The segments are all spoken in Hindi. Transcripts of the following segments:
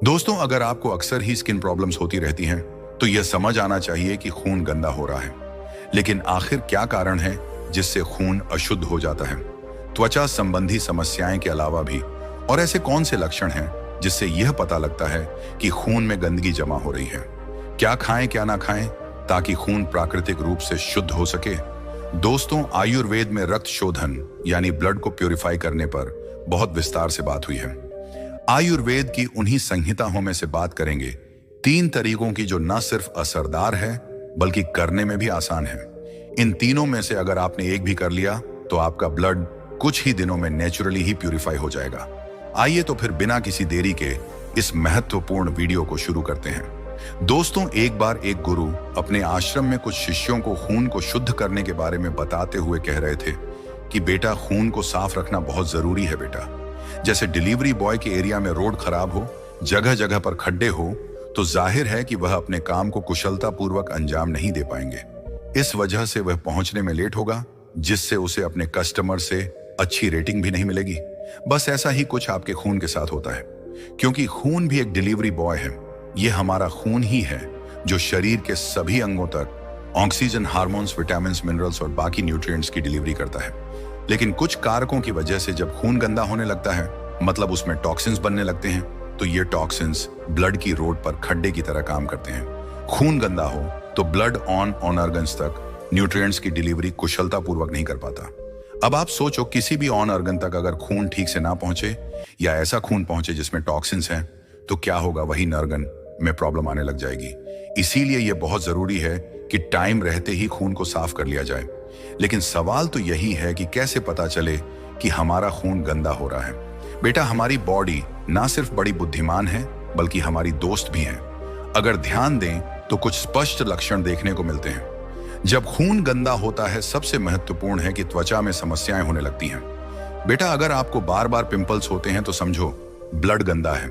दोस्तों, अगर आपको अक्सर ही स्किन प्रॉब्लम्स होती रहती हैं, तो यह समझ आना चाहिए कि खून गंदा हो रहा है। लेकिन आखिर क्या कारण है जिससे खून अशुद्ध हो जाता है? त्वचा संबंधी समस्याएं के अलावा भी और ऐसे कौन से लक्षण हैं जिससे यह पता लगता है कि खून में गंदगी जमा हो रही है? क्या खाएं क्या ना खाएं ताकि खून प्राकृतिक रूप से शुद्ध हो सके? दोस्तों, आयुर्वेद में रक्त शोधन यानी ब्लड को प्यूरिफाई करने पर बहुत विस्तार से बात हुई है। आयुर्वेद की उन्हीं संहिताओं में से बात करेंगे 3 तरीकों की जो न सिर्फ असरदार है बल्कि करने में भी आसान है। इन तीनों में से अगर आपने एक भी कर लिया तो आपका ब्लड कुछ ही दिनों में नेचुरली ही प्यूरिफाई हो जाएगा। आइए तो फिर बिना किसी देरी के इस महत्वपूर्ण वीडियो को शुरू करते हैं। दोस्तों, एक बार एक गुरु अपने आश्रम में कुछ शिष्यों को खून को शुद्ध करने के बारे में बताते हुए कह रहे थे कि बेटा, खून को साफ रखना बहुत जरूरी है बेटा। जैसे डिलीवरी बॉय के एरिया में रोड खराब हो, जगह जगह पर खड्डे हो, तो जाहिर है कि वह अपने काम को कुशलता पूर्वक अंजाम नहीं दे पाएंगे। इस वजह से वह पहुंचने में लेट होगा, जिससे उसे अपने कस्टमर से अच्छी रेटिंग भी नहीं मिलेगी। बस ऐसा ही कुछ आपके खून के साथ होता है, क्योंकि खून भी एक डिलीवरी बॉय है। यह हमारा खून ही है जो शरीर के सभी अंगों तक ऑक्सीजन, हार्मोन्स, विटामिन, मिनरल्स और बाकी न्यूट्रिएंट्स की डिलीवरी करता है। लेकिन कुछ कारकों की वजह से जब खून गंदा होने लगता है, मतलब उसमें टॉक्सिन्स बनने लगते हैं, तो ये टॉक्सिन्स ब्लड की रोड पर खड्डे की तरह काम करते हैं। खून गंदा हो तो ब्लड ऑन ऑर्गन्स तक न्यूट्रिएंट्स की डिलीवरी कुशलता पूर्वक नहीं कर पाता। अब आप सोचो, किसी भी ऑन ऑर्गन तक अगर खून ठीक से ना पहुंचे या ऐसा खून पहुंचे जिसमें टॉक्सिन्स हैं, तो क्या होगा? वही नर्गन में प्रॉब्लम आने लग जाएगी। इसीलिए यह बहुत जरूरी है कि टाइम रहते ही खून को साफ कर लिया जाए। लेकिन सवाल तो यही है कि कैसे पता चले कि हमारा खून गंदा हो रहा है? बेटा, हमारी बॉडी ना सिर्फ बड़ी बुद्धिमान है बल्कि हमारी दोस्त भी है। अगर ध्यान दें तो कुछ स्पष्ट लक्षण देखने को मिलते हैं। जब खून गंदा होता है, सबसे महत्वपूर्ण है कि त्वचा में समस्याएं होने लगती हैं। बेटा, अगर आपको बार बार पिंपल्स होते हैं तो समझो ब्लड गंदा है।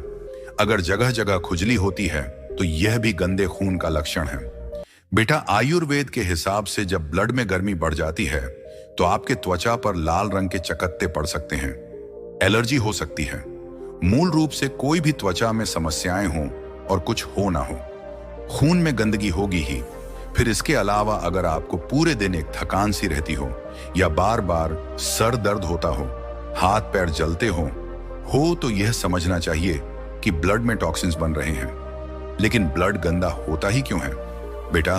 अगर जगह जगह खुजली होती है तो यह भी गंदे खून का लक्षण है। बेटा, आयुर्वेद के हिसाब से जब ब्लड में गर्मी बढ़ जाती है तो आपके त्वचा पर लाल रंग के चकत्ते पड़ सकते हैं, एलर्जी हो सकती है। मूल रूप से कोई भी त्वचा में समस्याएं हों और कुछ हो ना हो, खून में गंदगी होगी ही। फिर इसके अलावा अगर आपको पूरे दिन एक थकान सी रहती हो या बार बार सर दर्द होता हो, हाथ पैर जलते हो तो यह समझना चाहिए कि ब्लड में टॉक्सिन्स बन रहे हैं। लेकिन ब्लड गंदा होता ही क्यों है? बेटा,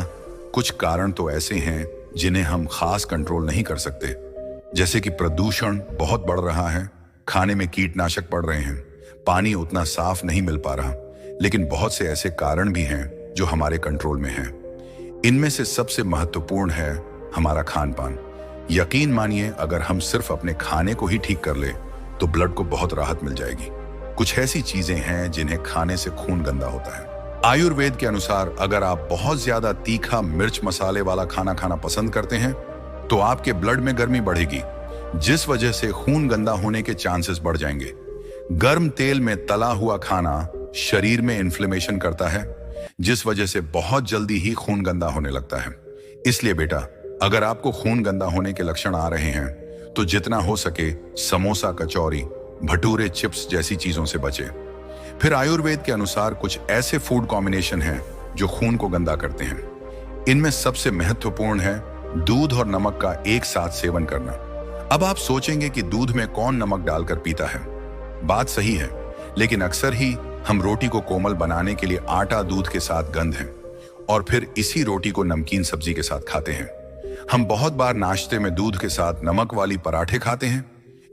कुछ कारण तो ऐसे हैं जिन्हें हम खास कंट्रोल नहीं कर सकते, जैसे कि प्रदूषण बहुत बढ़ रहा है, खाने में कीटनाशक पड़ रहे हैं, पानी उतना साफ नहीं मिल पा रहा। लेकिन बहुत से ऐसे कारण भी हैं जो हमारे कंट्रोल में हैं। इनमें से सबसे महत्वपूर्ण है हमारा खान पान। यकीन मानिए, अगर हम सिर्फ अपने खाने को ही ठीक कर ले तो ब्लड को बहुत राहत मिल जाएगी। कुछ ऐसी चीजें हैं जिन्हें खाने से खून गंदा होता है। आयुर्वेद के अनुसार अगर आप बहुत ज्यादा तीखा, मिर्च मसाले वाला खाना खाना पसंद करते हैं तो आपके ब्लड में गर्मी बढ़ेगी, जिस वजह से खून गंदा होने के चांसेस बढ़ जाएंगे। गर्म तेल में तला हुआ खाना शरीर में इन्फ्लेमेशन करता है, जिस वजह से बहुत जल्दी ही खून गंदा होने लगता है। इसलिए बेटा, अगर आपको खून गंदा होने के लक्षण आ रहे हैं तो जितना हो सके समोसा, कचौरी, भटूरे, चिप्स जैसी चीजों से बचे। फिर आयुर्वेद के अनुसार कुछ ऐसे फूड कॉम्बिनेशन हैं जो खून को गंदा करते हैं। इनमें सबसे महत्वपूर्ण है दूध और नमक का एक साथ सेवन करना। अब आप सोचेंगे कि दूध में कौन नमक डालकर पीता है? बात सही है, लेकिन अक्सर ही हम रोटी को कोमल बनाने के लिए आटा दूध के साथ गंध और फिर इसी रोटी को नमकीन सब्जी के साथ खाते हैं। हम बहुत बार नाश्ते में दूध के साथ नमक वाली पराठे खाते हैं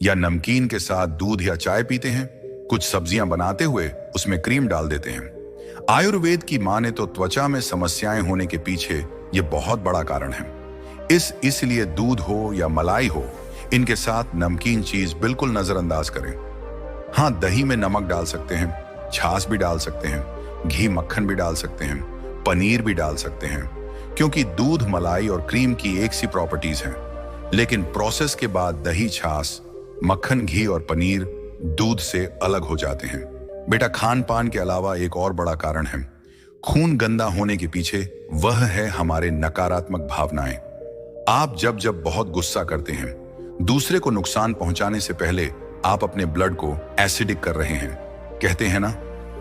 या नमकीन के साथ दूध या चाय पीते हैं। कुछ सब्जियां बनाते हुए उसमें क्रीम डाल देते हैं। आयुर्वेद की माने तो त्वचा में समस्याएं होने के पीछे यह बहुत बड़ा कारण है। इसलिए दूध हो या मलाई हो, इनके साथ नमकीन चीज बिल्कुल नजरअंदाज करें। हाँ, दही में नमक डाल सकते हैं, छाछ भी डाल सकते हैं, घी मक्खन भी डाल सकते हैं, पनीर भी डाल सकते हैं, क्योंकि दूध, मलाई और क्रीम की एक सी प्रॉपर्टीज हैं। लेकिन प्रोसेस के बाद दही, छाछ, मक्खन, घी और पनीर दूध से अलग हो जाते हैं। बेटा, खान पान के अलावा एक और बड़ा कारण है खून गंदा होने के पीछे, वह है हमारे नकारात्मक भावनाएं। आप जब जब बहुत गुस्सा करते हैं, दूसरे को नुकसान पहुंचाने से पहले आप अपने ब्लड को एसिडिक कर रहे हैं। कहते हैं ना,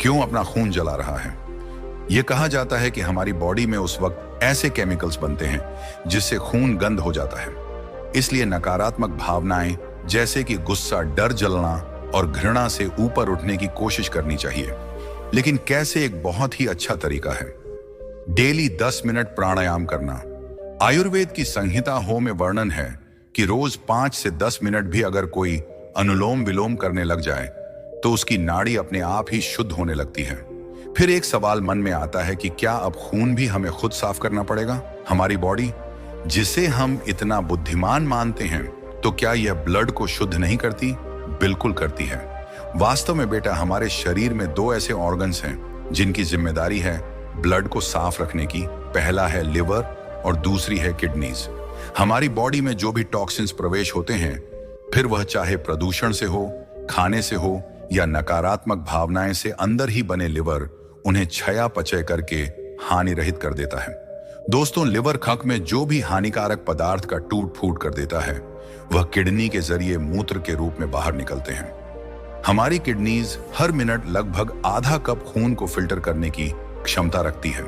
क्यों अपना खून जला रहा है? यह कहा जाता है कि हमारी बॉडी में उस वक्त ऐसे केमिकल्स बनते हैं जिससे खून गंद हो जाता है। इसलिए नकारात्मक भावनाएं जैसे कि गुस्सा, डर, जलना और घृणा से ऊपर उठने की कोशिश करनी चाहिए। लेकिन कैसे? एक बहुत ही अच्छा तरीका है डेली 10 मिनट प्राणायाम करना। आयुर्वेद की संहिता हो में वर्णन है कि रोज 5 से 10 मिनट भी अगर कोई अनुलोम विलोम करने लग जाए तो उसकी नाड़ी अपने आप ही शुद्ध होने लगती है। फिर एक सवाल मन में आता है कि क्या अब खून भी हमें खुद साफ करना पड़ेगा? हमारी बॉडी जिसे हम इतना बुद्धिमान मानते हैं, तो क्या यह ब्लड को शुद्ध नहीं करती? बिल्कुल करती है। वास्तव में बेटा, हमारे शरीर में 2 ऐसे ऑर्गन्स हैं जिनकी जिम्मेदारी है ब्लड को साफ रखने की। पहला है लिवर और दूसरी है किडनीज। हमारी बॉडी में जो भी टॉक्सिन्स प्रवेश होते हैं, फिर वह चाहे प्रदूषण से हो, खाने से हो या नकारात्मक भावनाएं से, अंदर ही बने लिवर उन्हें चयापचय करके हानि रहित कर देता है। दोस्तों, लिवर खक में जो भी हानिकारक पदार्थ का टूट फूट कर देता है, वह किडनी के जरिए मूत्र के रूप में बाहर निकलते हैं। हमारी किडनीज हर मिनट लगभग आधा कप खून को फिल्टर करने की क्षमता रखती है।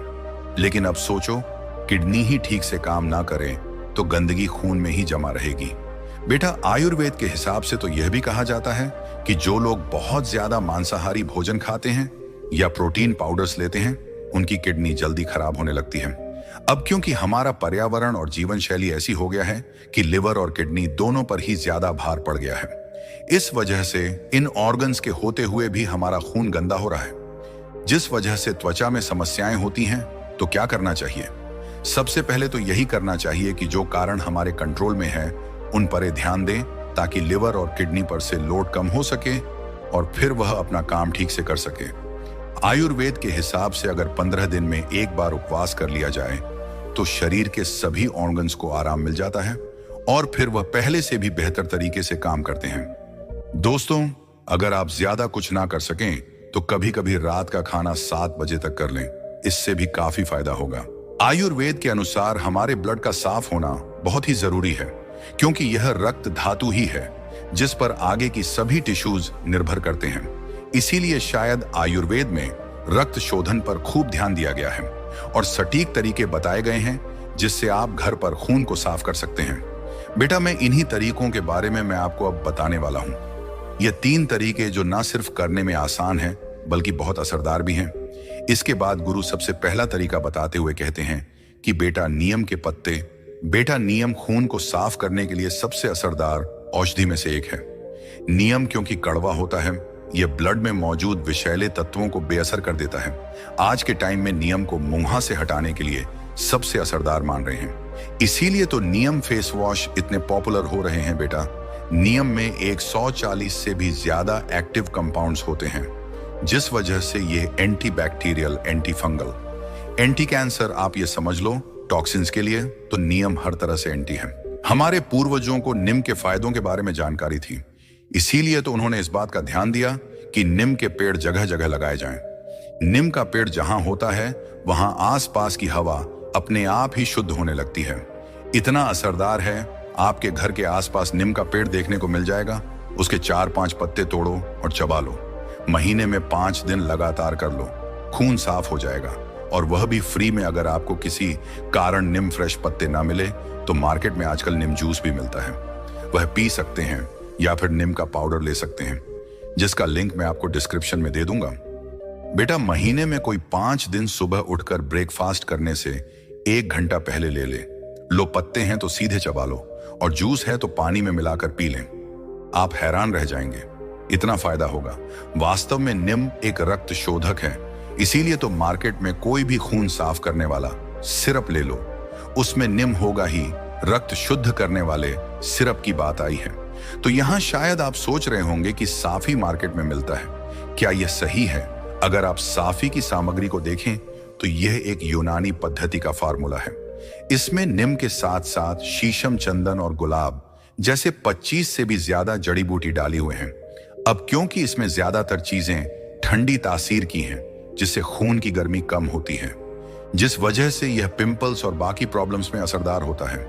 लेकिन अब सोचो, किडनी ही ठीक से काम ना करे तो गंदगी खून में ही जमा रहेगी। बेटा, आयुर्वेद के हिसाब से तो यह भी कहा जाता है कि जो लोग बहुत ज्यादा मांसाहारी भोजन खाते हैं या प्रोटीन पाउडर्स लेते हैं, उनकी किडनी जल्दी खराब होने लगती है। अब क्योंकि हमारा पर्यावरण और जीवन शैली ऐसी हो गया है कि लिवर और किडनी दोनों पर ही ज्यादा भार पड़ गया है। इस वजह से इन ऑर्गन्स के होते हुए भी हमारा खून गंदा हो रहा है, जिस वजह से त्वचा में समस्याएं होती हैं। तो क्या करना चाहिए? सबसे पहले तो यही करना चाहिए कि जो कारण हमारे कंट्रोल में है उन पर ध्यान दें, ताकि लिवर और किडनी पर से लोड कम हो सके और फिर वह अपना काम ठीक से कर सके। आयुर्वेद के हिसाब से अगर 15 दिन में एक बार उपवास कर लिया जाए तो शरीर के सभी ऑर्गन्स को आराम मिल जाता है और फिर वह पहले से भी बेहतर तरीके से काम करते हैं। दोस्तों, अगर आप ज्यादा कुछ ना कर सकें तो कभी कभी रात का खाना 7 बजे तक कर लें, इससे भी काफी फायदा होगा। आयुर्वेद के अनुसार हमारे ब्लड का साफ होना बहुत ही जरूरी है, क्योंकि यह रक्त धातु ही है जिस पर आगे की सभी टिश्यूज निर्भर करते हैं। इसीलिए शायद आयुर्वेद में रक्त शोधन पर खूब ध्यान दिया गया है और सटीक तरीके बताए गए हैं जिससे आप घर पर खून को साफ कर सकते हैं। बेटा, मैं इन्हीं तरीकों के बारे में मैं आपको अब बताने वाला हूं। ये 3 तरीके जो ना सिर्फ करने में आसान हैं बल्कि बहुत असरदार भी हैं। इसके बाद गुरु सबसे पहला तरीका बताते हुए कहते हैं कि बेटा, नीम के पत्ते। बेटा, नीम खून को साफ करने के लिए सबसे असरदार औषधि में से एक है। नीम क्योंकि कड़वा होता है, यह ब्लड में मौजूद विषैले तत्वों को बेअसर कर देता है। आज के टाइम में नीम को मुंह से हटाने के लिए सबसे असरदार मान रहे हैं। इसीलिए तो नीम फेस वॉश इतने पॉपुलर हो रहे हैं। बेटा, नीम में 140 से भी ज्यादा एक्टिव कंपाउंड्स होते हैं, जिस वजह से ये anti bacterial, anti fungal, anti cancer, आप ये समझ लो, टॉक्सिन्स के लिए तो नीम हर तरह से एंटी है। हमारे पूर्वजों को नीम के फायदों के बारे में जानकारी थी, इसीलिए तो उन्होंने इस बात का ध्यान दिया कि नीम के पेड़ जगह जगह लगाए जाएं। नीम का पेड़ जहां होता है वहां आसपास की हवा अपने आप ही शुद्ध होने लगती है। इतना असरदार है, आपके घर के आसपास नीम का पेड़ देखने को मिल जाएगा। उसके 4-5 पत्ते तोड़ो और चबा लो। महीने में 5 दिन लगातार कर लो, खून साफ हो जाएगा, और वह भी फ्री में। अगर आपको किसी कारण नीम फ्रेश पत्ते ना मिले तो मार्केट में आजकल नीम जूस भी मिलता है, वह पी सकते हैं, या फिर नीम का पाउडर ले सकते हैं, जिसका लिंक मैं आपको डिस्क्रिप्शन में दे दूंगा। बेटा, महीने में कोई 5 दिन सुबह उठकर ब्रेकफास्ट करने से 1 घंटा पहले ले ले लो। पत्ते हैं तो सीधे चबा लो और जूस है तो पानी में मिलाकर पी लें। आप हैरान रह जाएंगे, इतना फायदा होगा। वास्तव में नीम एक रक्त शोधक है, इसीलिए तो मार्केट में कोई भी खून साफ करने वाला सिरप ले लो, उसमें नीम होगा ही। रक्त शुद्ध करने वाले सिरप की बात आई है तो यहां शायद आप सोच रहे होंगे कि साफी मार्केट में मिलता है, क्या यह सही है? अगर आप साफी की सामग्री को देखें तो यह एक यूनानी पद्धति का फार्मूला है। इसमें नीम के साथ साथ शीशम, चंदन और गुलाब जैसे 25 से भी ज्यादा जड़ी बूटी डाली हुए हैं। अब क्योंकि इसमें ज्यादातर चीजें ठंडी तासीर की हैं, जिससे खून की गर्मी कम होती है, जिस वजह से यह पिंपल्स और बाकी प्रॉब्लम्स में असरदार होता है।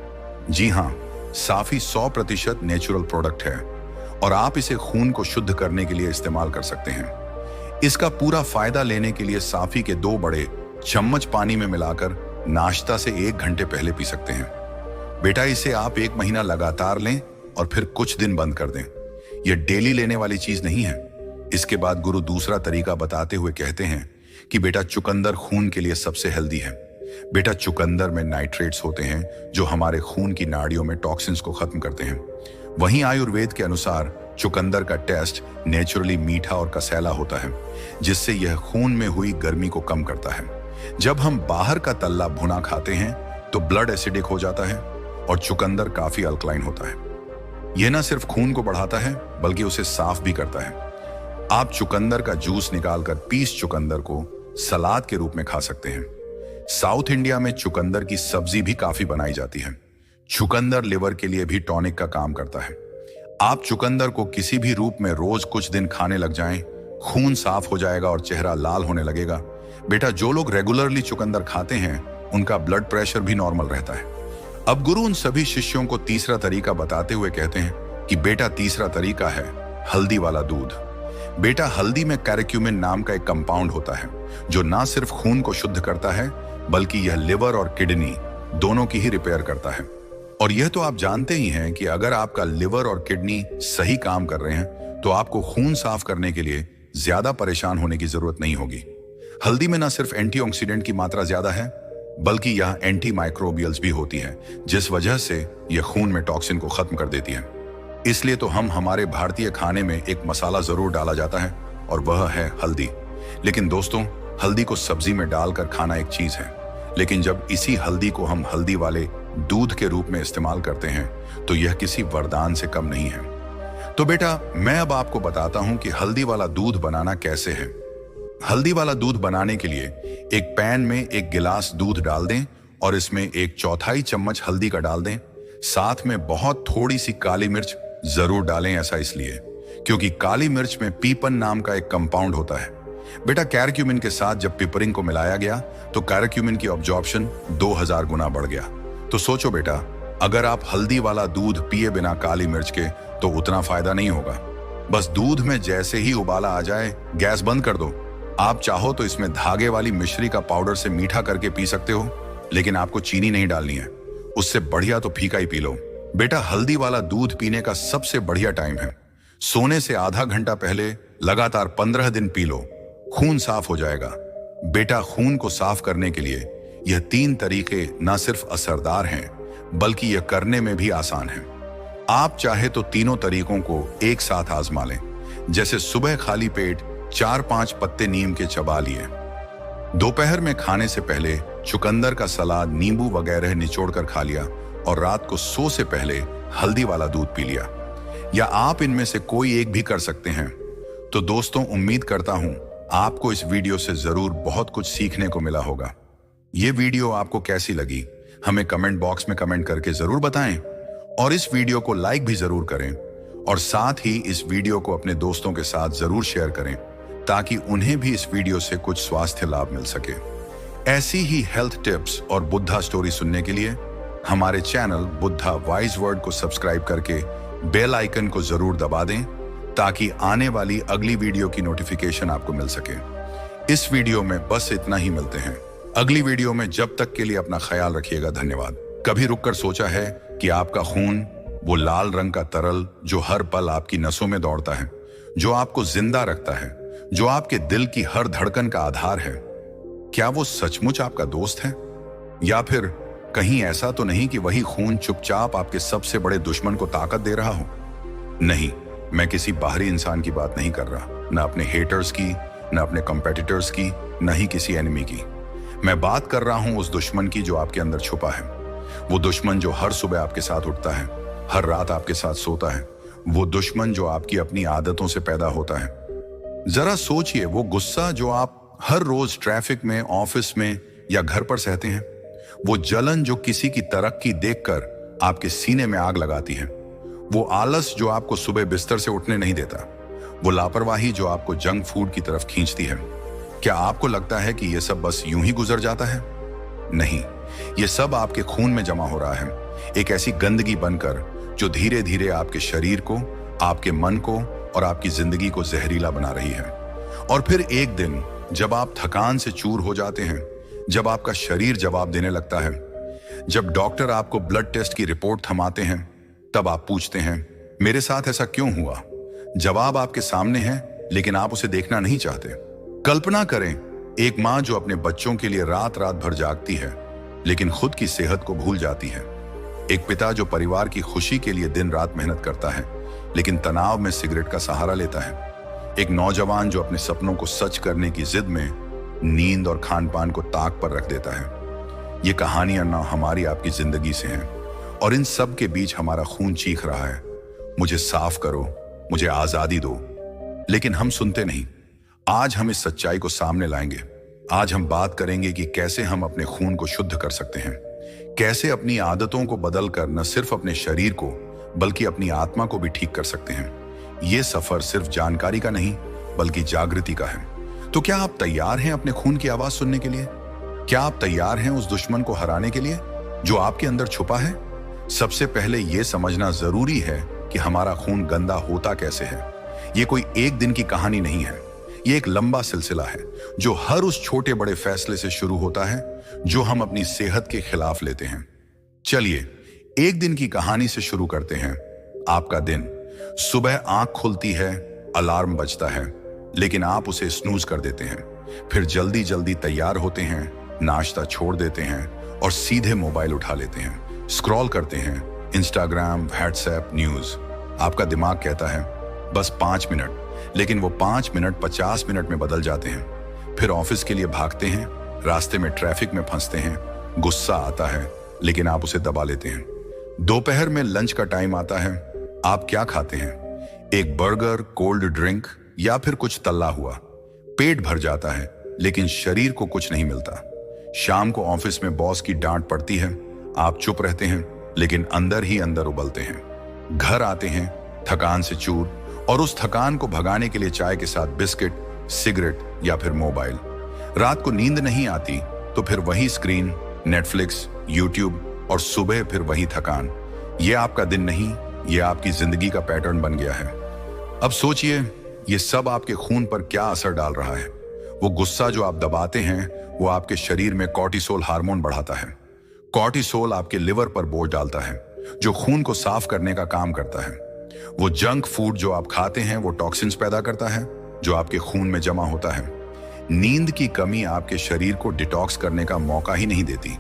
जी हाँ, साफी 100% नेचुरल प्रोडक्ट है और आप इसे खून को शुद्ध करने के लिए इस्तेमाल कर सकते हैं। इसका पूरा फायदा लेने के लिए साफी के 2 बड़े चम्मच पानी में मिलाकर नाश्ता से 1 घंटे पहले पी सकते हैं। बेटा इसे आप 1 महीना लगातार लें और फिर कुछ दिन बंद कर दें। यह डेली लेने वाली चीज नहीं है। इसके बाद गुरु दूसरा तरीका बताते हुए कहते हैं कि बेटा चुकंदर खून के लिए सबसे हेल्दी है। बेटा चुकंदर में नाइट्रेट्स होते हैं जो हमारे खून की नाड़ियों में टॉक्सिन्स को खत्म करते हैं। वहीं आयुर्वेद के अनुसार चुकंदर का टेस्ट नेचुरली मीठा और कसैला होता है, जिससे यह खून में हुई गर्मी को कम करता है। जब हम बाहर का तल्ला भुना खाते हैं तो ब्लड एसिडिक हो जाता है और चुकंदर काफी अल्कलाइन होता है। यह न सिर्फ खून को बढ़ाता है बल्कि उसे साफ भी करता है। आप चुकंदर का जूस निकालकर पीस चुकंदर को सलाद के रूप में खा सकते हैं। साउथ इंडिया में चुकंदर की सब्जी भी काफी बनाई जाती है। चुकंदर लिवर के लिए भी टॉनिक का काम करता है। आप चुकंदर को किसी भी रूप में रोज कुछ दिन खाने लग जाएं, खून साफ हो जाएगा और चेहरा लाल होने लगेगा। बेटा जो लोग रेगुलरली चुकंदर खाते हैं उनका ब्लड प्रेशर भी नॉर्मल रहता है। अब गुरु उन सभी शिष्यों को तीसरा तरीका बताते हुए कहते हैं कि बेटा तीसरा तरीका है हल्दी वाला दूध। बेटा हल्दी में कैरक्यूमिन नाम का एक कंपाउंड होता है जो ना सिर्फ खून को शुद्ध करता है बल्कि यह लिवर और किडनी दोनों की ही रिपेयर करता है। और यह तो आप जानते ही हैं कि अगर आपका लिवर और किडनी सही काम कर रहे हैं तो आपको खून साफ करने के लिए ज्यादा परेशान होने की जरूरत नहीं होगी। हल्दी में न सिर्फ एंटीऑक्सीडेंट की मात्रा ज्यादा है बल्कि यह एंटी माइक्रोबियल्स भी होती है, जिस वजह से यह खून में टॉक्सिन को खत्म कर देती है। इसलिए तो हमारे भारतीय खाने में एक मसाला जरूर डाला जाता है और वह है हल्दी। लेकिन दोस्तों हल्दी को सब्जी में डालकर खाना एक चीज है, लेकिन जब इसी हल्दी को हम हल्दी वाले दूध के रूप में इस्तेमाल करते हैं तो यह किसी वरदान से कम नहीं है। तो बेटा मैं अब आपको बताता हूं कि हल्दी वाला दूध बनाना कैसे है। हल्दी वाला दूध बनाने के लिए एक पैन में 1 गिलास दूध डाल दें और इसमें 1/4 चम्मच हल्दी का डाल दें। साथ में बहुत थोड़ी सी काली मिर्च जरूर डालें। ऐसा इसलिए क्योंकि काली मिर्च में पीपन नाम का एक कंपाउंड होता है। बेटा कैरक्यूमिन के साथ जब पिपरिंग को मिलाया गया तो कैरक्यूमिन की ऑब्जॉर्प्शन 2000 गुना बढ़ गया। तो सोचो बेटा अगर आप हल्दी वाला दूध पिए बिना काली मिर्च के तो उतना फायदा नहीं होगा। बस दूध में जैसे ही उबाला आ जाए गैस बंद कर दो। आप चाहो तो इसमें धागे वाली मिश्री का पाउडर से मीठा करके पी सकते हो, लेकिन आपको चीनी नहीं डालनी है। उससे बढ़िया तो फीका ही पी लो। बेटा हल्दी वाला दूध पीने का सबसे बढ़िया टाइम है सोने से आधा घंटा पहले। लगातार 15 दिन पी लो, खून साफ हो जाएगा। बेटा खून को साफ करने के लिए यह 3 तरीके न सिर्फ असरदार हैं बल्कि यह करने में भी आसान हैं। आप चाहे तो तीनों तरीकों को एक साथ आजमा लें। जैसे सुबह खाली पेट 4-5 पत्ते नीम के चबा लिए, दोपहर में खाने से पहले चुकंदर का सलाद नींबू वगैरह निचोड़ कर खा लिया और रात को सो से पहले हल्दी वाला दूध पी लिया। या आप इनमें से कोई एक भी कर सकते हैं। तो दोस्तों उम्मीद करता हूं आपको इस वीडियो से जरूर बहुत कुछ सीखने को मिला होगा। ये वीडियो आपको कैसी लगी हमें कमेंट बॉक्स में कमेंट करके जरूर बताएं और इस वीडियो को लाइक भी जरूर करें और साथ ही इस वीडियो को अपने दोस्तों के साथ जरूर शेयर करें ताकि उन्हें भी इस वीडियो से कुछ स्वास्थ्य लाभ मिल सके। ऐसी ही हेल्थ टिप्स और बुद्धा स्टोरी सुनने के लिए हमारे चैनल बुद्धा वाइज वर्ड को सब्सक्राइब करके बेल आइकन को जरूर दबा दें ताकि आने वाली अगली वीडियो की नोटिफिकेशन आपको मिल सके। इस वीडियो में बस इतना ही, मिलते हैं अगली वीडियो में। जब तक के लिए अपना ख्याल रखिएगा। धन्यवाद। कभी रुककर सोचा है कि आपका खून वो लाल रंग का तरल जो हर पल आपकी नसों में दौड़ता है, जो आपको जिंदा रखता है, जो आपके दिल की हर धड़कन का आधार है, क्या वो सचमुच आपका दोस्त है? या फिर कहीं ऐसा तो नहीं कि वही खून चुपचाप आपके सबसे बड़े दुश्मन को ताकत दे रहा हो? नहीं, मैं किसी बाहरी इंसान की बात नहीं कर रहा, न अपने हेटर्स की, न अपने कंपेटिटर्स की, न ही किसी एनिमी की। मैं बात कर रहा हूं उस दुश्मन की जो आपके अंदर छुपा है। वो दुश्मन जो हर सुबह आपके साथ उठता है, हर रात आपके साथ सोता है। वो दुश्मन जो आपकी अपनी आदतों से पैदा होता है। जरा सोचिए, वो गुस्सा जो आप हर रोज ट्रैफिक में, ऑफिस में या घर पर सहते हैं, वो जलन जो किसी की तरक्की देखकर आपके सीने में आग लगाती है, वो आलस जो आपको सुबह बिस्तर से उठने नहीं देता, वो लापरवाही जो आपको जंक फूड की तरफ खींचती है। क्या आपको लगता है कि यह सब बस यूं ही गुजर जाता है? नहीं, ये सब आपके खून में जमा हो रहा है, एक ऐसी गंदगी बनकर जो धीरे धीरे आपके शरीर को, आपके मन को और आपकी जिंदगी को जहरीला बना रही है। और फिर एक दिन जब आप थकान से चूर हो जाते हैं, जब आपका शरीर जवाब देने लगता है, जब डॉक्टर आपको ब्लड टेस्ट की रिपोर्ट थमाते हैं, तब आप पूछते हैं, मेरे साथ ऐसा क्यों हुआ? जवाब आपके सामने है, लेकिन आप उसे देखना नहीं चाहते। कल्पना करें, एक माँ जो अपने बच्चों के लिए रात रात भर जागती है, लेकिन खुद की सेहत को भूल जाती है। एक पिता जो परिवार की खुशी के लिए दिन रात मेहनत करता है, लेकिन तनाव में सिगरेट का सहारा लेता है। एक नौजवान जो अपने सपनों को सच करने की जिद में नींद और खान पान को ताक पर रख देता है। ये कहानियां ना हमारी आपकी जिंदगी से हैं, और इन सब के बीच हमारा खून चीख रहा है, मुझे साफ करो, मुझे आजादी दो। लेकिन हम सुनते नहीं। आज हम इस सच्चाई को सामने लाएंगे। आज हम बात करेंगे कि कैसे हम अपने खून को शुद्ध कर सकते हैं, कैसे अपनी आदतों को बदलकर न सिर्फ अपने शरीर को बल्कि अपनी आत्मा को भी ठीक कर सकते हैं। ये सफर सिर्फ जानकारी का नहीं बल्कि जागृति का है। तो क्या आप तैयार हैं अपने खून की आवाज सुनने के लिए? क्या आप तैयार हैं उस दुश्मन को हराने के लिए जो आपके अंदर छुपा है? सबसे पहले यह समझना जरूरी है कि हमारा खून गंदा होता कैसे है। यह कोई एक दिन की कहानी नहीं है, यह एक लंबा सिलसिला है जो हर उस छोटे बड़े फैसले से शुरू होता है जो हम अपनी सेहत के खिलाफ लेते हैं। चलिए एक दिन की कहानी से शुरू करते हैं। आपका दिन, सुबह आंख खुलती है, अलार्म बजता है, लेकिन आप उसे स्नूज कर देते हैं। फिर जल्दी जल्दी तैयार होते हैं, नाश्ता छोड़ देते हैं और सीधे मोबाइल उठा लेते हैं। स्क्रॉल करते हैं, इंस्टाग्राम, व्हाट्सएप, न्यूज। आपका दिमाग कहता है बस 5 मिनट, लेकिन वो 5 मिनट 50 मिनट में बदल जाते हैं। फिर ऑफिस के लिए भागते हैं, रास्ते में ट्रैफिक में फंसते हैं, गुस्सा आता है लेकिन आप उसे दबा लेते हैं। दोपहर में लंच का टाइम आता है, आप क्या खाते हैं? एक बर्गर, कोल्ड ड्रिंक या फिर कुछ तला हुआ। पेट भर जाता है लेकिन शरीर को कुछ नहीं मिलता। शाम को ऑफिस में बॉस की डांट पड़ती है, आप चुप रहते हैं लेकिन अंदर ही अंदर उबलते हैं। घर आते हैं थकान से चूर, और उस थकान को भगाने के लिए चाय के साथ बिस्किट, सिगरेट या फिर मोबाइल। रात को नींद नहीं आती तो फिर वही स्क्रीन, नेटफ्लिक्स, यूट्यूब, और सुबह फिर वही थकान। ये आपका दिन नहीं, ये आपकी जिंदगी का पैटर्न बन गया है। अब सोचिए ये सब आपके खून पर क्या असर डाल रहा है। वो गुस्सा जो आप दबाते हैं वो आपके शरीर में कॉर्टिसोल हार्मोन बढ़ाता है। कॉर्टिसोल आपके लिवर पर बोझ डालता है जो खून को साफ करने का काम करता है। वो जंक फूड जो आप खाते हैं वो टॉक्सिन्स पैदा करता है जो आपके खून में जमा होता है। नींद की कमी आपके शरीर को डिटॉक्स करने का मौका ही नहीं देती।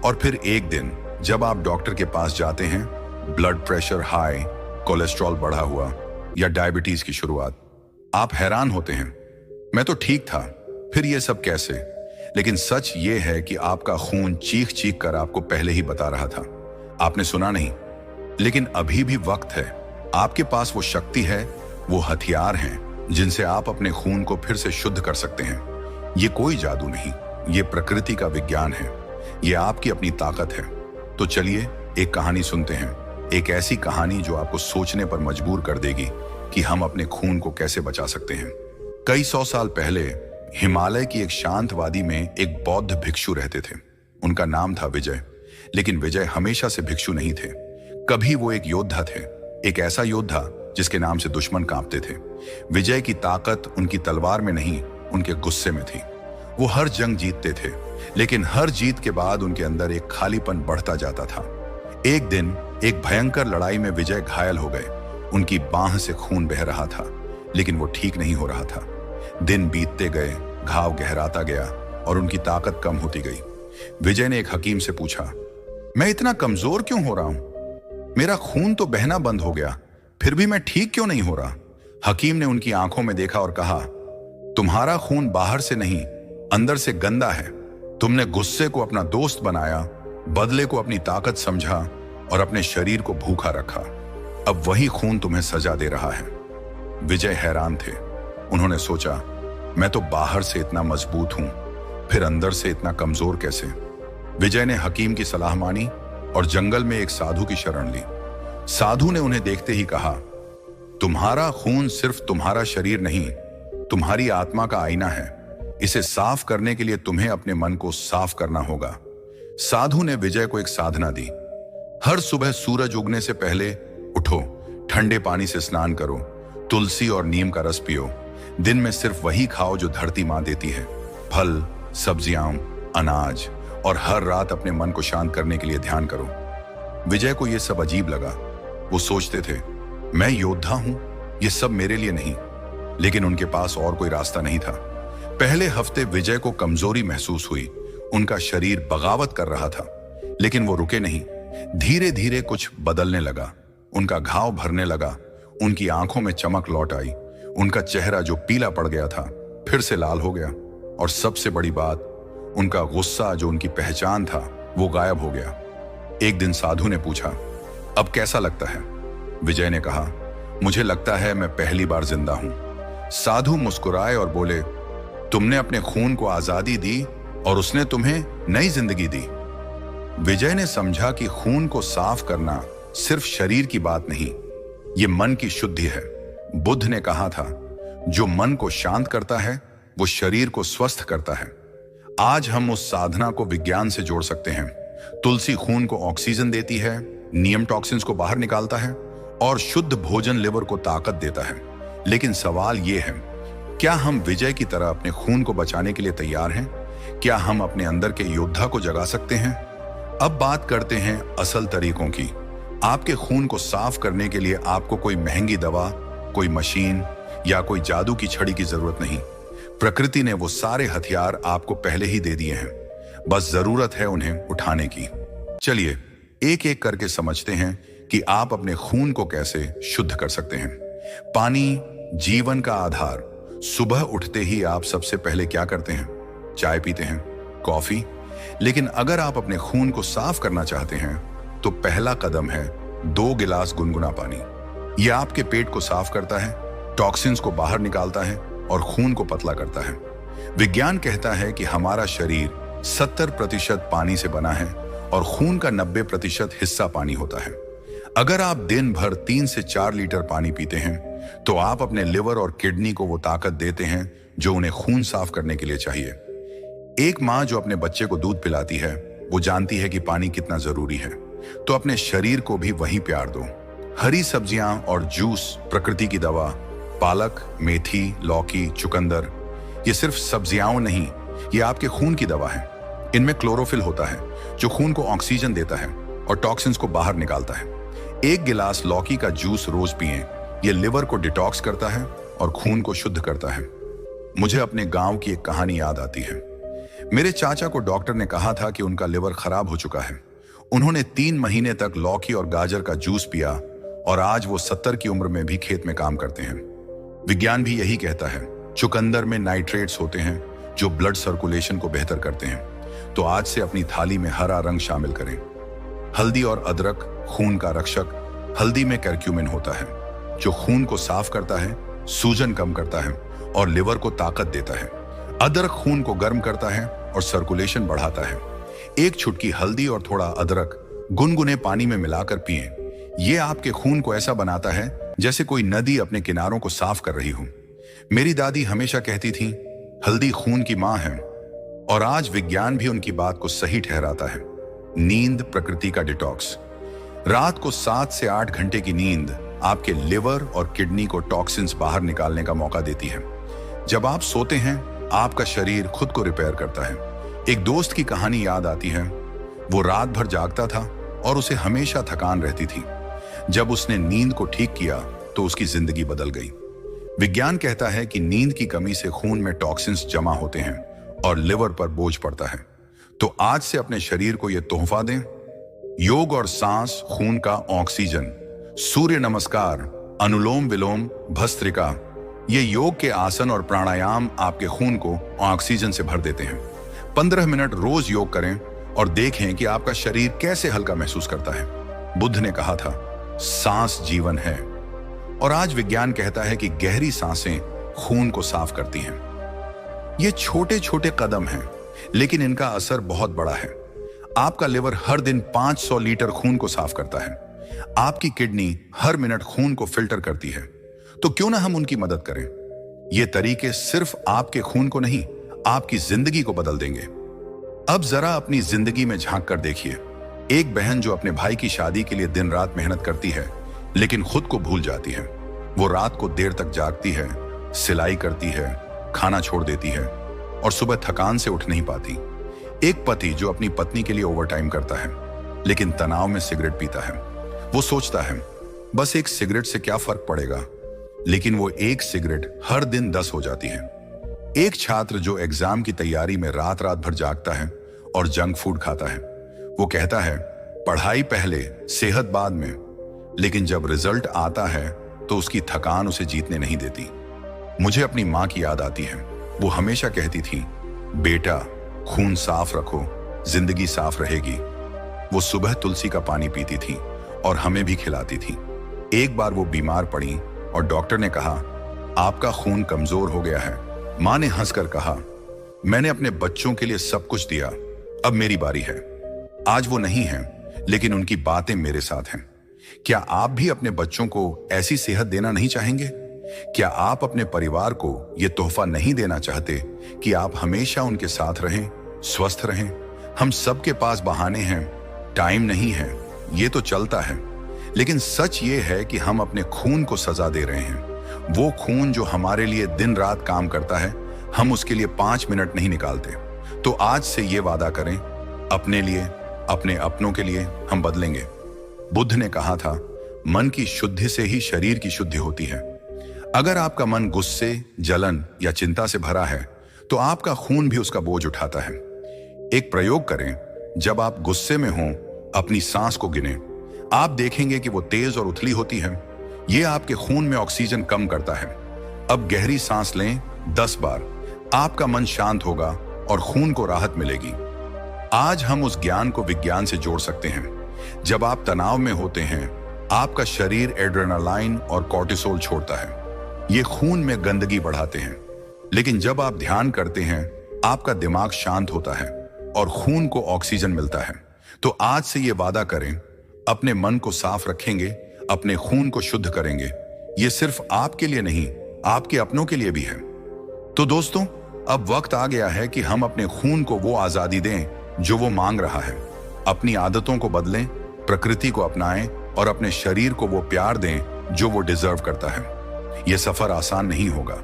और फिर एक दिन जब आप डॉक्टर के पास जाते हैं, ब्लड प्रेशर हाई, कोलेस्ट्रॉल बढ़ा हुआ या डायबिटीज की शुरुआत, आप हैरान होते हैं, मैं तो ठीक था, फिर ये सब कैसे? लेकिन सच ये है कि आपका खून चीख चीख कर आपको पहले ही बता रहा था। आपने सुना नहीं, लेकिन अभी भी वक्त है। आपके पास वो शक्ति है, वो हथियार हैं जिनसे आप अपने खून को फिर से शुद्ध कर सकते हैं। ये कोई जादू नहीं, ये प्रकृति का विज्ञान है, ये आपकी अपनी ताकत है। तो चलिए एक कहानी सुनते हैं, एक ऐसी कहानी जो आपको सोचने पर मजबूर कर देगी कि हम अपने खून को कैसे बचा सकते हैं। कई 100 साल पहले हिमालय की एक शांत वादी में एक बौद्ध भिक्षु रहते थे। उनका नाम था विजय। लेकिन विजय हमेशा से भिक्षु नहीं थे, कभी वो एक योद्धा थे, एक ऐसा योद्धा जिसके नाम से दुश्मन कांपते थे। विजय की ताकत उनकी तलवार में नहीं, उनके गुस्से में थी। वो हर जंग जीतते थे, लेकिन हर जीत के बाद उनके अंदर एक खालीपन बढ़ता जाता था। एक दिन एक भयंकर लड़ाई में विजय घायल हो गए। उनकी बांह से खून बह रहा था, लेकिन वो ठीक नहीं हो रहा था। दिन बीतते गए, घाव गहराता गया और उनकी ताकत कम होती गई। विजय ने एक हकीम से पूछा, मैं इतना कमजोर क्यों हो रहा हूं? मेरा खून तो बहना बंद हो गया, फिर भी मैं ठीक क्यों नहीं हो रहा? हकीम ने उनकी आंखों में देखा और कहा, तुम्हारा खून बाहर से नहीं, अंदर से गंदा है। तुमने गुस्से को अपना दोस्त बनाया, बदले को अपनी ताकत समझा और अपने शरीर को भूखा रखा। अब वही खून तुम्हें सजा दे रहा है। विजय हैरान थे। उन्होंने सोचा, मैं तो बाहर से इतना मजबूत हूं, फिर अंदर से इतना कमजोर कैसे? विजय ने हकीम की सलाह मानी और जंगल में एक साधु की शरण ली। साधु ने उन्हें देखते ही कहा, तुम्हारा खून सिर्फ तुम्हारा शरीर नहीं, तुम्हारी आत्मा का आईना है। इसे साफ करने के लिए तुम्हें अपने मन को साफ करना होगा। साधु ने विजय को एक साधना दी। हर सुबह सूरज उगने से पहले उठो, ठंडे पानी से स्नान करो, तुलसी और नीम का रस पियो, दिन में सिर्फ वही खाओ जो धरती मां देती है, फल, सब्जियां, अनाज, और हर रात अपने मन को शांत करने के लिए ध्यान करो। विजय को यह सब अजीब लगा। वो सोचते थे, मैं योद्धा हूं, ये सब मेरे लिए नहीं। लेकिन उनके पास और कोई रास्ता नहीं था। पहले हफ्ते विजय को कमजोरी महसूस हुई। उनका शरीर बगावत कर रहा था, लेकिन वो रुके नहीं। धीरे धीरे कुछ बदलने लगा। उनका घाव भरने लगा, उनकी आंखों में चमक लौट आई। उनका चेहरा जो पीला पड़ गया था फिर से लाल हो गया, और सबसे बड़ी बात, उनका गुस्सा जो उनकी पहचान था वो गायब हो गया। एक दिन साधु ने पूछा, अब कैसा लगता है? विजय ने कहा, मुझे लगता है मैं पहली बार जिंदा हूं। साधु मुस्कुराए और बोले, तुमने अपने खून को आजादी दी और उसने तुम्हें नई जिंदगी दी। विजय ने समझा कि खून को साफ करना सिर्फ शरीर की बात नहीं, ये मन की शुद्धि है। बुद्ध ने कहा था, जो मन को शांत करता है वो शरीर को स्वस्थ करता है। आज हम उस साधना को विज्ञान से जोड़ सकते हैं। तुलसी खून को ऑक्सीजन देती है, नियम टॉक्सिन्स को बाहर निकालता है, और शुद्ध भोजन लिवर को ताकत देता है। लेकिन सवाल यह है, क्या हम विजय की तरह अपने खून को बचाने के लिए तैयार हैं? क्या हम अपने अंदर के योद्धा को जगा सकते हैं? अब बात करते हैं असल तरीकों की। आपके खून को साफ करने के लिए आपको कोई महंगी दवा, कोई मशीन या कोई जादू की छड़ी की जरूरत नहीं। प्रकृति ने वो सारे हथियार आपको पहले ही दे दिए हैं, बस जरूरत है उन्हें उठाने की। चलिए एक एक करके समझते हैं कि आप अपने खून को कैसे शुद्ध कर सकते हैं। पानी जीवन का आधार। सुबह उठते ही आप सबसे पहले क्या करते हैं? चाय पीते हैं, कॉफी। लेकिन अगर आप अपने खून को साफ करना चाहते हैं तो पहला कदम है 2 गिलास गुनगुना पानी। यह आपके पेट को साफ करता है, टॉक्सिन्स को बाहर निकालता है और खून को पतला करता है। विज्ञान कहता है कि हमारा शरीर 70% पानी से बना है और खून का 90% हिस्सा पानी होता है। अगर आप दिन भर 3 से 4 लीटर पानी पीते हैं तो आप अपने लिवर और किडनी को वो ताकत देते हैं जो उन्हें खून साफ करने के लिए चाहिए। एक माँ जो अपने बच्चे को दूध पिलाती है वो जानती है कि पानी कितना जरूरी है, तो अपने शरीर को भी वही प्यार दो। हरी सब्जियां और जूस प्रकृति की दवा। पालक, मेथी, लौकी, चुकंदर, ये सिर्फ सब्जियां नहीं, ये आपके खून की दवा है। इनमें क्लोरोफिल होता है जो खून को ऑक्सीजन देता है और टॉक्सिन्स को बाहर निकालता है। 1 गिलास लौकी का जूस रोज पिएं। ये लिवर को डिटॉक्स करता है और खून को शुद्ध करता है। मुझे अपने गांव की एक कहानी याद आती है। मेरे चाचा को डॉक्टर ने कहा था कि उनका लिवर खराब हो चुका है। उन्होंने 3 महीने तक लौकी और गाजर का जूस पिया और आज वो 70 की उम्र में भी खेत में काम करते हैं। विज्ञान भी यही कहता है। चुकंदर में नाइट्रेट्स होते हैं जो ब्लड सर्कुलेशन को बेहतर करते हैं। तो आज से अपनी थाली में हरा रंग शामिल करें। हल्दी और अदरक खून का रक्षक। हल्दी में करक्यूमिन होता है जो खून को साफ करता है, सूजन कम करता है और लिवर को ताकत देता है। अदरक खून को गर्म करता है और सर्कुलेशन बढ़ाता है। 1 चुटकी हल्दी और थोड़ा अदरक गुनगुने पानी में मिलाकर पिएं। यह आपके खून को ऐसा बनाता है जैसे कोई नदी अपने किनारों को साफ कर रही हो। मेरी दादी हमेशा कहती थी, हल्दी खून की मां है, और आज विज्ञान भी उनकी बात को सही ठहराता है। नींद प्रकृति का डिटॉक्स। रात को 7 से 8 घंटे की नींद आपके लिवर और किडनी को टॉक्सिन्स बाहर निकालने का मौका देती है। जब आप सोते हैं आपका शरीर खुद को रिपेयर करता है। एक दोस्त की कहानी याद आती है। वो रात भर जागता था और उसे हमेशा थकान रहती थी। जब उसने नींद को ठीक किया तो उसकी जिंदगी बदल गई। विज्ञान कहता है कि नींद की कमी से खून में टॉक्सिन्स जमा होते हैं और लिवर पर बोझ पड़ता है। तो आज से अपने शरीर को यह तोहफा दें। योग और सांस खून का ऑक्सीजन। सूर्य नमस्कार, अनुलोम विलोम, भस्त्रिका, ये योग के आसन और प्राणायाम आपके खून को ऑक्सीजन से भर देते हैं। 15 मिनट रोज योग करें और देखें कि आपका शरीर कैसे हल्का महसूस करता है। बुद्ध ने कहा था, सांस जीवन है, और आज विज्ञान कहता है कि गहरी सांसें खून को साफ करती हैं। ये छोटे छोटे कदम हैं, लेकिन इनका असर बहुत बड़ा है। आपका लिवर हर दिन 500 लीटर खून को साफ करता है। आपकी किडनी हर मिनट खून को फिल्टर करती है। तो क्यों ना हम उनकी मदद करें। ये तरीके सिर्फ आपके खून को नहीं, आपकी जिंदगी को बदल देंगे। अब जरा अपनी जिंदगी में झांक कर देखिए। एक बहन जो अपने भाई की शादी के लिए दिन रात मेहनत करती है, लेकिन खुद को भूल जाती है। वो रात को देर तक जागती है सिलाई करती है, खाना छोड़ देती है और सुबह थकान से उठ नहीं पाती। एक पति जो अपनी पत्नी के लिए ओवरटाइम करता है लेकिन तनाव में सिगरेट पीता है। वो सोचता है बस एक सिगरेट से क्या फर्क पड़ेगा, लेकिन वो एक सिगरेट हर दिन 10 हो जाती है। एक छात्र जो एग्जाम की तैयारी में रात रात भर जागता है और जंक फूड खाता है। वो कहता है पढ़ाई पहले, सेहत बाद में, लेकिन जब रिजल्ट आता है तो उसकी थकान उसे जीतने नहीं देती। मुझे अपनी माँ की याद आती है। वो हमेशा कहती थी बेटा खून साफ रखो, जिंदगी साफ रहेगी। वो सुबह तुलसी का पानी पीती थी और हमें भी खिलाती थी। एक बार वो बीमार पड़ी और डॉक्टर ने कहा आपका खून कमजोर हो गया है। माँ ने हंसकर कहा मैंने अपने बच्चों के लिए सब कुछ दिया, अब मेरी बारी है। आज वो नहीं है, लेकिन उनकी बातें मेरे साथ हैं। क्या आप भी अपने बच्चों को ऐसी सेहत देना नहीं चाहेंगे? क्या आप अपने परिवार को यह तोहफा नहीं देना चाहते कि आप हमेशा उनके साथ रहें, स्वस्थ रहें? हम सबके पास बहाने हैं, टाइम नहीं है, ये तो चलता है, लेकिन सच ये है कि हम अपने खून को सजा दे रहे हैं। वो खून जो हमारे लिए दिन रात काम करता है, हम उसके लिए 5 मिनट नहीं निकालते। तो आज से ये वादा करें, अपने लिए, अपने अपनों के लिए हम बदलेंगे। बुद्ध ने कहा था मन की शुद्धि से ही शरीर की शुद्धि होती है। अगर आपका मन गुस्से, जलन या चिंता से भरा है तो आपका खून भी उसका बोझ उठाता है। एक प्रयोग करें, जब आप गुस्से में हों अपनी सांस को गिनें। आप देखेंगे कि वो तेज और उथली होती है। ये आपके खून में ऑक्सीजन कम करता है। अब गहरी सांस लें 10 बार। आपका मन शांत होगा और खून को राहत मिलेगी। आज हम उस ज्ञान को विज्ञान से जोड़ सकते हैं। जब आप तनाव में होते हैं, आपका शरीर एड्रेनालाइन और कॉर्टिसोल छोड़ता है। ये खून में गंदगी बढ़ाते हैं। लेकिन जब आप ध्यान करते हैं, आपका दिमाग शांत होता है और खून को ऑक्सीजन मिलता है। तो आज से ये वादा करें, अपने मन को साफ रखेंगे, अपने खून को शुद्ध करेंगे। ये सिर्फ आपके लिए नहीं, आपके अपनों के लिए भी है। तो दोस्तों, अब वक्त आ गया है कि हम अपने खून को वो आजादी दें जो वो मांग रहा है। अपनी आदतों को बदलें, प्रकृति को अपनाएं और अपने शरीर को वो प्यार दें जो वो डिजर्व करता है। ये सफर आसान नहीं होगा।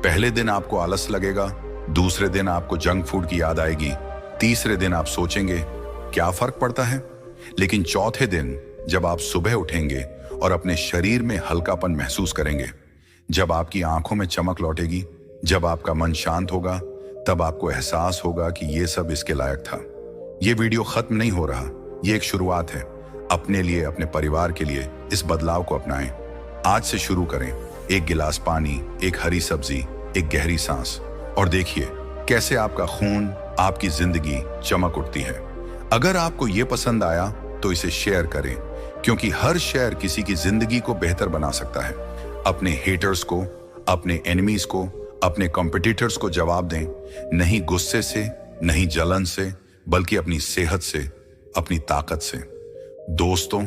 पहले दिन आपको आलस लगेगा, दूसरे दिन आपको जंक फूड की याद आएगी, तीसरे दिन आप सोचेंगे क्या फर्क पड़ता है, लेकिन चौथे दिन जब आप सुबह उठेंगे और अपने शरीर में हल्कापन महसूस करेंगे, जब आपकी आंखों में चमक लौटेगी, जब आपका मन शांत होगा, तब आपको एहसास होगा कि ये सब इसके लायक था। ये वीडियो खत्म नहीं हो रहा, ये एक शुरुआत है। अपने लिए, अपने परिवार के लिए इस बदलाव को अपनाएं। आज से शुरू करें। एक गिलास पानी, एक हरी सब्जी, एक गहरी सांस, और देखिए कैसे आपका खून, आपकी जिंदगी चमक उठती है। अगर आपको ये पसंद आया तो इसे शेयर करें, क्योंकि हर शेयर किसी की जिंदगी को बेहतर बना सकता है। अपने हेटर्स को, अपने एनिमीज को, अपने कॉम्पिटिटर्स को जवाब दें, नहीं गुस्से से, नहीं जलन से, बल्कि अपनी सेहत से, अपनी ताकत से। दोस्तों,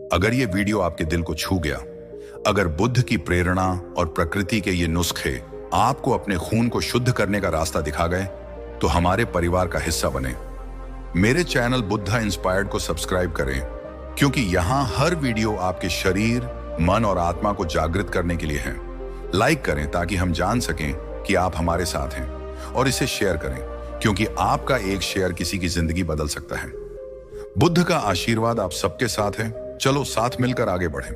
अगर ये वीडियो आपके दिल को छू गया, अगर बुद्ध की प्रेरणा और प्रकृति के ये नुस्खे आपको अपने खून को शुद्ध करने का रास्ता दिखा गए, तो हमारे परिवार का हिस्सा बने। मेरे चैनल बुद्धा इंस्पायर्ड को सब्सक्राइब करें, क्योंकि यहाँ हर वीडियो आपके शरीर, मन और आत्मा को जागृत करने के लिए है। लाइक करें ताकि हम जान सकें कि आप हमारे साथ हैं, और इसे शेयर करें, क्योंकि आपका एक शेयर किसी की जिंदगी बदल सकता है। बुद्ध का आशीर्वाद आप सबके साथ है। चलो साथ मिलकर आगे बढ़ें।